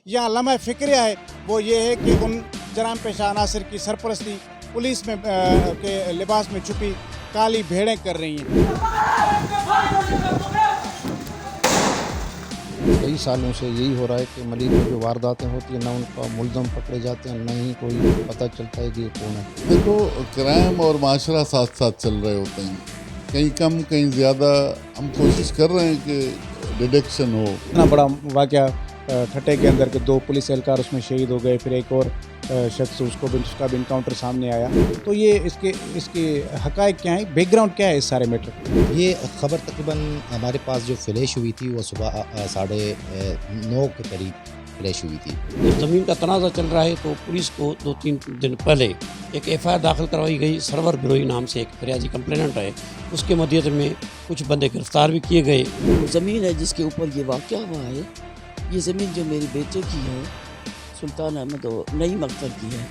या लम्हा फ़िक्रिया है वो ये है कि उन जराम पेशा अनासर की सरपरस्ती पुलिस में के लिबास में छुपी काली भेड़ें कर रही हैं। कई सालों से यही हो रहा है कि मलिक में जो वारदातें होती हैं ना उनका मुल्ज़म पकड़े जाते हैं, ना ही कोई पता चलता है कि ये कौन है। देखो, क्राइम और माशरा साथ साथ चल रहे होते हैं, कहीं कम कहीं ज़्यादा। हम कोशिश कर रहे हैं कि डिटेक्शन हो। इतना बड़ा वाक़या ठट्टे के अंदर के 2 पुलिस एहलकार उसमें शहीद हो गए, फिर एक और शख्स उसका भी इनकाउंटर सामने आया। तो ये इसके हक़ाइक़ क्या हैं, बैकग्राउंड क्या है इस सारे मैटर? ये ख़बर तकरीबन हमारे पास जो फ्लैश हुई थी वो सुबह 9:30 के करीब फ्लैश हुई थी। जब ज़मीन का तनाज़ा चल रहा है तो पुलिस को 2-3 दिन पहले एक FIR दाखिल करवाई गई। सरवर बिरोई नाम से एक फरियादी कंप्लेनेंट है, उसके मद्देनज़र में कुछ बंदे गिरफ्तार भी किए गए। ज़मीन है जिसके ऊपर ये वाक़या हुआ है, ये ज़मीन जो मेरे बेटे की है, सुल्तान अहमद और नई मकतर की है,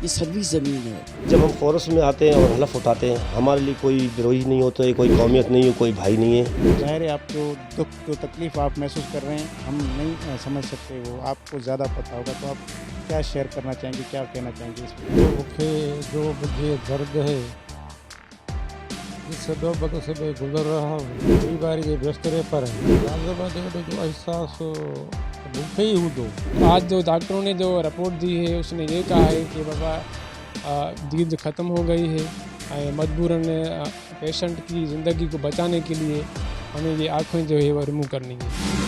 ये सर्विस ज़मीन है। जब हम फोरस में आते हैं और हलफ उठाते हैं, हमारे लिए कोई विरोही नहीं होता है, कोई कौमियत नहीं है, कोई भाई नहीं है। ज़ाहिर है आप जो दुख जो तकलीफ़ आप महसूस कर रहे हैं हम नहीं समझ सकते, वो आपको ज़्यादा पता होगा। तो आप क्या शेयर करना चाहेंगे, क्या कहना चाहेंगे इस पर? जो मुझे दर्द है जिस बदों से मैं गुजर रहा हूँ, कई बार ये बिस्तरे पर है, जो एहसास मुझे ही हूँ। दो आज जो डॉक्टरों ने जो रिपोर्ट दी है उसने ये कहा है कि बाबा दीद ख़त्म हो गई है, मजबूरन पेशेंट की ज़िंदगी को बचाने के लिए हमें ये आँखें जो है वो रिमूव करनी है।